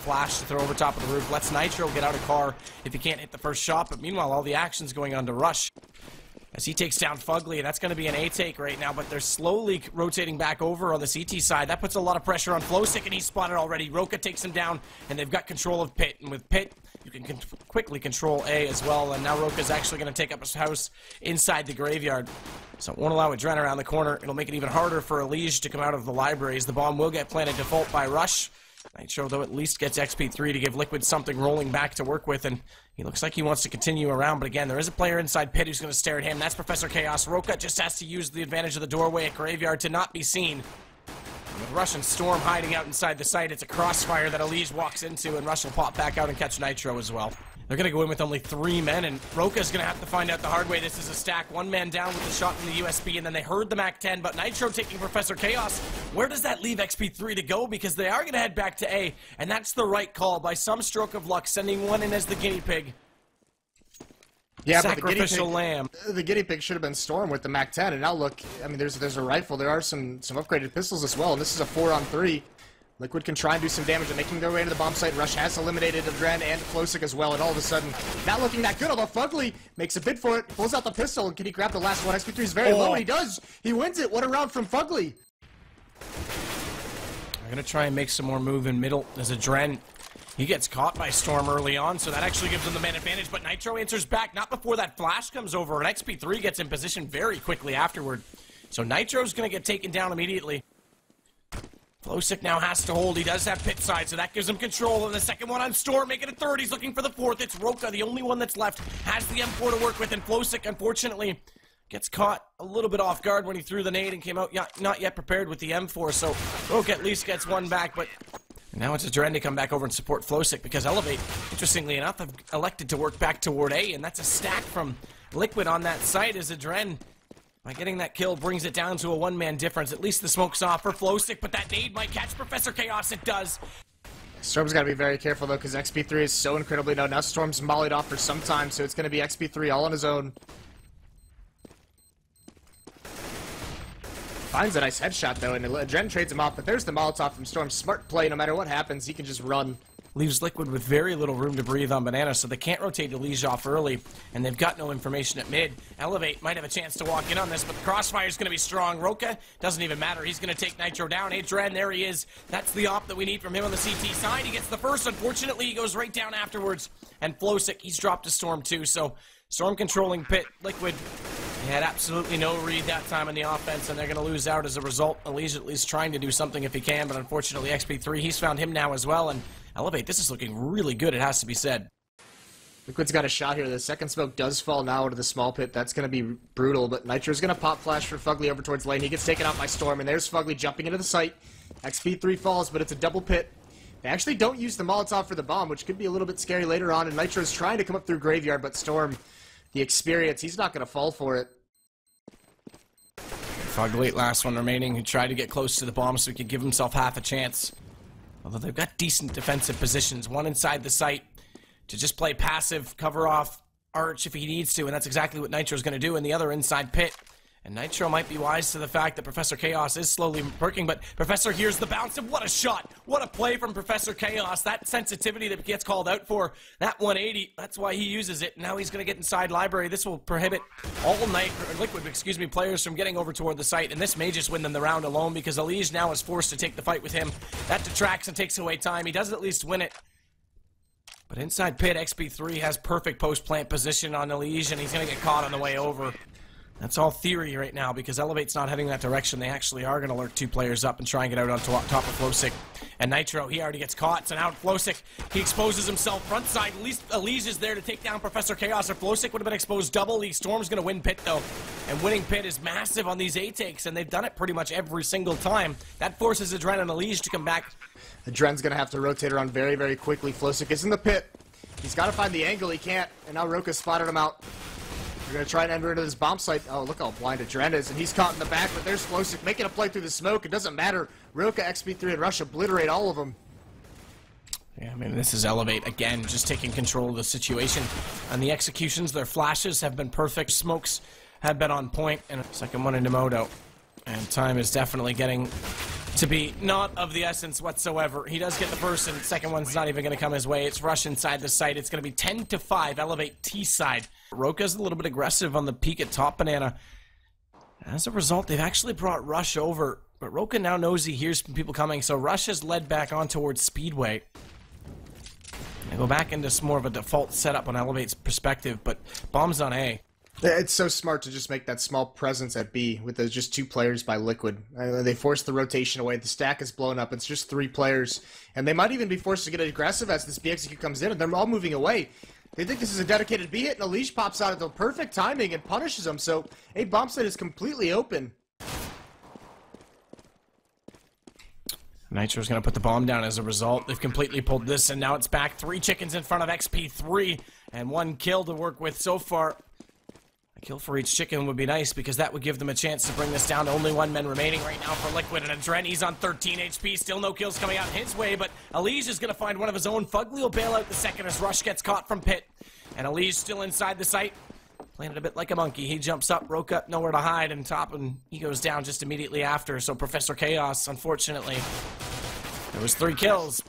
flash to throw over top of the roof. Lets Nitro get out of car if he can't hit the first shot, but meanwhile, all the action's going on to Rush as he takes down Fugly, and that's going to be an A take right now, but they're slowly rotating back over on the CT side. That puts a lot of pressure on Flowsick, and he's spotted already. Roka takes him down, and they've got control of Pit, and with Pit, you can quickly control A as well, and now Roka's actually going to take up his house inside the graveyard. So it won't allow Adren around the corner. It'll make it even harder for Elige to come out of the libraries. The bomb will get planted default by Rush. Nitro, though, at least gets XP3 to give Liquid something rolling back to work with, and he looks like he wants to continue around, but again, there is a player inside Pit who's going to stare at him. That's Professor Chaos. Roka just has to use the advantage of the doorway at Graveyard to not be seen. With Rush and Storm hiding out inside the site, it's a crossfire that Elige walks into, and Rush will pop back out and catch Nitro as well. They're going to go in with only 3 men, and Roka's going to have to find out the hard way. This is a stack. 1 man down with the shot from the USB, and then they heard the MAC-10, but Nitro taking Professor Chaos. Where does that leave XP3 to go? Because they are going to head back to A, and that's the right call by some stroke of luck, sending one in as the guinea pig. Yeah, Sacrificial lamb. The guinea pig should have been Storm with the MAC-10, and now look, I mean, there's a rifle. There are some upgraded pistols as well, and this is a 4-on-3. Liquid can try and do some damage and making their way to the bomb site. Rush has eliminated Adren and Flowsick as well, and all of a sudden, not looking that good, although Fugly makes a bid for it, pulls out the pistol, and can he grab the last one? XP3 is very low, and he does! He wins it! What a round from Fugly! They're going to try and make some more move in middle as Adren. He gets caught by Storm early on, so that actually gives him the man advantage, but Nitro answers back, not before that flash comes over, and XP3 gets in position very quickly afterward. So Nitro's going to get taken down immediately. Flowsick now has to hold. He does have Pit side, so that gives him control. And the second one on Storm, making it 3rd. He's looking for the 4th. It's Roka, the only one that's left. Has the M4 to work with, and Flowsick, unfortunately, gets caught a little bit off guard when he threw the nade and came out not yet prepared with the M4. So Roka at least gets one back, but now it's Adren to come back over and support Flowsick because Elevate, interestingly enough, have elected to work back toward A, and that's a stack from Liquid on that site as Adren, by getting that kill, brings it down to a 1-man difference. At least the smoke's off for Flowsick, but that nade might catch Professor Chaos. It does. Storm's got to be very careful, though, because XP3 is so incredibly low. Now Storm's mollied off for some time, so it's going to be XP3 all on his own. Finds a nice headshot, though, and Adren trades him off, but there's the Molotov from Storm. Smart play. No matter what happens, he can just run. Leaves Liquid with very little room to breathe on Banana, so they can't rotate Elige off early, and they've got no information at mid. Elevate might have a chance to walk in on this, but the crossfire's going to be strong. Roka doesn't even matter. He's going to take Nitro down. Adren, there he is. That's the op that we need from him on the CT side. He gets the first. Unfortunately, he goes right down afterwards. And Flowsick, he's dropped to Storm too, so Storm controlling Pit. Liquid, they had absolutely no read that time on the offense, and they're going to lose out as a result. Elige at least trying to do something if he can, but unfortunately XP3, he's found him now as well, and Elevate, this is looking really good, it has to be said. Liquid's got a shot here. The second smoke does fall now into the small pit. That's going to be brutal, but Nitro's going to pop flash for Fugly over towards lane. He gets taken out by Storm, and there's Fugly jumping into the site. XP3 falls, but it's a double pit. They actually don't use the Molotov for the bomb, which could be a little bit scary later on, and Nitro's trying to come up through Graveyard, but Storm, the experience, he's not going to fall for it. Fugly, last one remaining, who tried to get close to the bomb so he could give himself half a chance. Although they've got decent defensive positions, one inside the site to just play passive, cover off Arch if he needs to, and that's exactly what Nitro's going to do, and the other inside Pit. And Nitro might be wise to the fact that Professor Chaos is slowly perking, but Professor hears the bounce, and what a shot! What a play from Professor Chaos! That sensitivity that gets called out for, that 180, that's why he uses it. Now he's going to get inside library. This will prohibit all Liquid, players from getting over toward the site, and this may just win them the round alone, because Elige now is forced to take the fight with him. That detracts and takes away time. He does at least win it. But inside Pit, XP3 has perfect post-plant position on Elige, and he's going to get caught on the way over. That's all theory right now, because Elevate's not heading that direction. They actually are going to lurk 2 players up and try and get out on top of Flowsick. And Nitro, he already gets caught, so now Flowsick, he exposes himself front side. At least Elige is there to take down Professor Chaos, or Flowsick would have been exposed double. Storm's going to win Pit, though. And winning Pit is massive on these A-takes, and they've done it pretty much every single time. That forces Adren and Elige to come back. Adren's going to have to rotate around very, very quickly. Flowsick is in the pit. He's got to find the angle. He can't, and now Roka spotted him out. They're going to try and enter into this bomb site. Oh, look how blind Adren is, and he's caught in the back, but there's Flowsick making a play through the smoke. It doesn't matter. Roka, XP3, and Rush obliterate all of them. Yeah, I mean, this is Elevate, again, just taking control of the situation. And the executions, their flashes have been perfect. Smokes have been on point, and second one into Moto. And time is definitely getting to be not of the essence whatsoever. He does get the first, and second one's not even going to come his way. It's Rush inside the site. It's going to be 10-5, elevate T side. Roka's a little bit aggressive on the peak at top banana. As a result, they've actually brought Rush over, but Roka now knows he hears people coming, so Rush has led back on towards Speedway. They go back into more of a default setup on Elevate's perspective, but bombs on A. It's so smart to just make that small presence at B with those just 2 players by Liquid. They force the rotation away. The stack is blown up. It's just 3 players. And they might even be forced to get aggressive as this B execute comes in, and they're all moving away. They think this is a dedicated B hit, and Elish pops out at the perfect timing and punishes them. So A bomb site is completely open. Nitro's going to put the bomb down as a result. They've completely pulled this, and now it's back. 3 chickens in front of XP3, and 1 kill to work with so far. A kill for each chicken would be nice, because that would give them a chance to bring this down to only 1 man remaining right now for Liquid. And Adren, he's on 13 HP, still no kills coming out his way, but Elish is going to find one of his own. Fugly will bail out the second as Rush gets caught from pit. And Elish still inside the site. Playing it a bit like a monkey. He jumps up, Roka nowhere to hide, and top, and he goes down just immediately after. So Professor Chaos, unfortunately, there was 3 kills.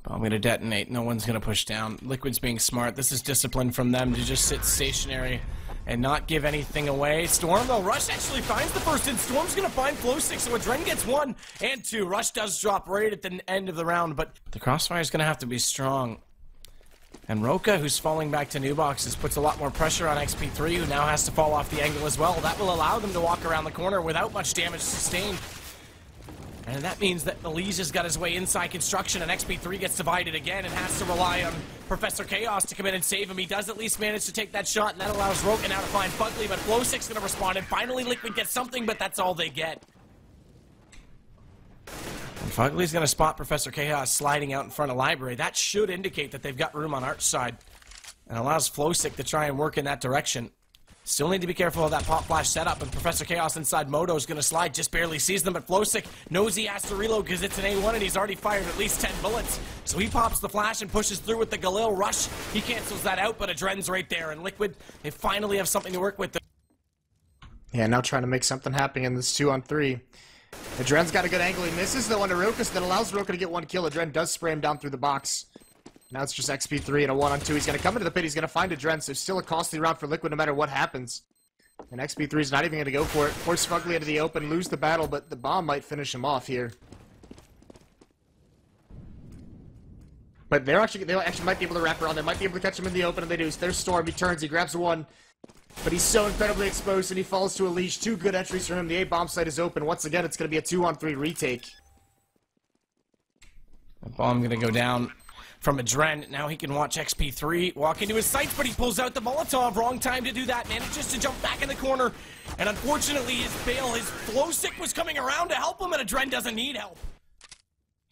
Bomb gonna detonate. No one's gonna push down. Liquid's being smart. This is discipline from them to just sit stationary and not give anything away. Storm, though, Rush actually finds the first, and Storm's gonna find Flow6, so Adren gets 1 and 2. Rush does drop right at the end of the round, but the crossfire is gonna have to be strong. And Roka, who's falling back to new boxes, puts a lot more pressure on XP3, who now has to fall off the angle as well. That will allow them to walk around the corner without much damage sustained. And that means that Elish has got his way inside construction, and XP3 gets divided again and has to rely on Professor Chaos to come in and save him. He does at least manage to take that shot, and that allows Roka now to find Fugly, but Flow6 is going to respond, and finally Liquid gets something, but that's all they get. And Fugly's going to spot Professor Chaos sliding out in front of Library. That should indicate that they've got room on Arch side, and allows Flow6 to try and work in that direction. Still need to be careful of that pop flash setup, and Professor Chaos inside Moto is going to slide, just barely sees them, but Flow6 knows he has to reload because it's an A1 and he's already fired at least 10 bullets. So he pops the flash and pushes through with the Galil Rush. He cancels that out, but Adren's right there, and Liquid, they finally have something to work with. Yeah, now trying to make something happen in this 2-on-3. Adren's got a good angle. He misses though on Roka, that allows Roka to get 1 kill. Adren does spray him down through the box. Now it's just XP3 and a 1-on-2. He's going to come into the pit. He's going to find Adren, so still a costly round for Liquid no matter what happens. And XP3 is not even going to go for it. Force Fugly into the open, lose the battle, but the bomb might finish him off here. But they actually might be able to wrap around. They might be able to catch him in the open, and they do. There's Storm. He turns. He grabs 1. But he's so incredibly exposed, and he falls to Elish. 2 good entries for him. The A-bomb site is open. Once again, it's going to be a 2-on-3 retake. The bomb going to go down from Adren. Now he can watch XP3 walk into his sights, but he pulls out the Molotov. Wrong time to do that. Manages to jump back in the corner. And unfortunately, his Flow6 was coming around to help him, and Adren doesn't need help.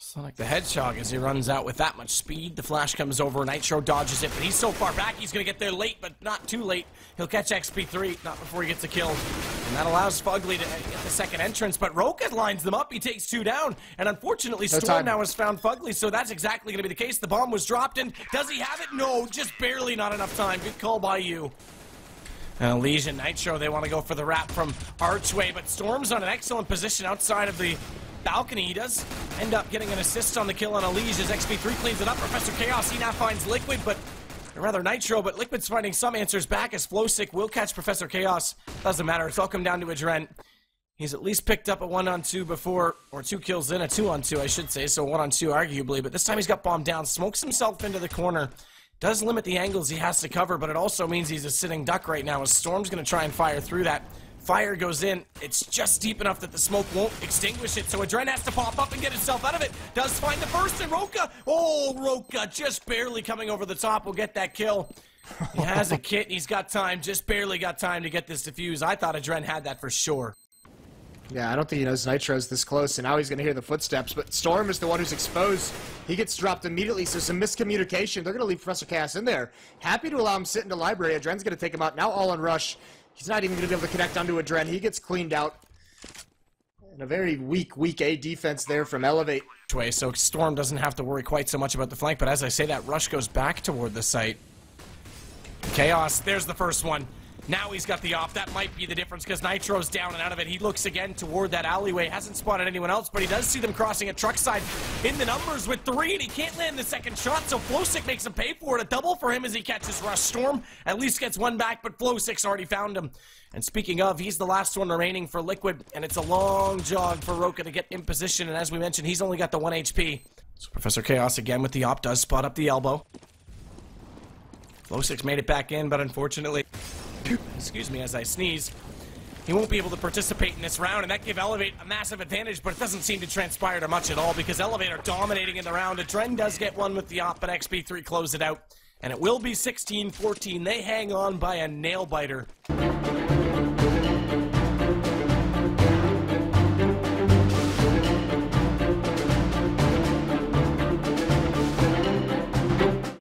Sonic the Hedgehog as he runs out with that much speed. The flash comes over. Nitro dodges it, but he's so far back, he's going to get there late, but not too late. He'll catch XP3, not before he gets a kill. And that allows Fugly to get the second entrance, but Roka lines them up. He takes 2 down, and unfortunately, Storm now has found Fugly, so that's exactly going to be the case. The bomb was dropped, and does he have it? No, just barely, not enough time. Good call by you. And Elish and Nitro, they want to go for the wrap from Archway, but Storm's on an excellent position outside of the balcony. He does end up getting an assist on the kill on Elish as XP3 cleans it up. Professor Chaos, he now finds Liquid, but or rather Nitro, but Liquid's finding some answers back as Flow6 will catch Professor Chaos. Doesn't matter, it's all come down to Adren. He's at least picked up a 1-on-2 before, or 2 kills in, a 2-on-2 I should say, so 1-on-2 arguably, but this time he's got bombed down, smokes himself into the corner. Does limit the angles he has to cover, but it also means he's a sitting duck right now as Storm's going to try and fire through that. Fire goes in. It's just deep enough that the smoke won't extinguish it, so Adren has to pop up and get himself out of it. Does find the first, and Roka, oh, Roka just barely coming over the top will get that kill. He has a kit, and he's got time, just barely got time to get this defuse. I thought Adren had that for sure. Yeah, I don't think he knows Nitro's this close, and now he's going to hear the footsteps, but Storm is the one who's exposed. He gets dropped immediately, so some miscommunication. They're going to leave Professor Chaos in there. Happy to allow him sit into Library. Adren's going to take him out. Now all on Rush. He's not even going to be able to connect onto Adren. He gets cleaned out. And a very weak A defense there from Elevate. So Storm doesn't have to worry quite so much about the flank, but as I say that, Rush goes back toward the site. Chaos, there's the first one. Now he's got the op. That might be the difference because Nitro's down and out of it. He looks again toward that alleyway. Hasn't spotted anyone else, but he does see them crossing a truck side in the numbers with 3, and he can't land the second shot, so Flowsick makes him pay for it. A double for him as he catches Rush. Storm at least gets one back, but Flowsick's already found him. And speaking of, he's the last one remaining for Liquid, and it's a long jog for Roka to get in position, and as we mentioned, he's only got the 1 HP. So Professor Chaos again with the op does spot up the elbow. Flowsick's made it back in, but unfortunately, excuse me as I sneeze, he won't be able to participate in this round, and that gave Elevate a massive advantage, but it doesn't seem to transpire to much at all because Elevate are dominating in the round. Adren does get one with the op, but XP3 close it out, and it will be 16-14. They hang on by a nail biter.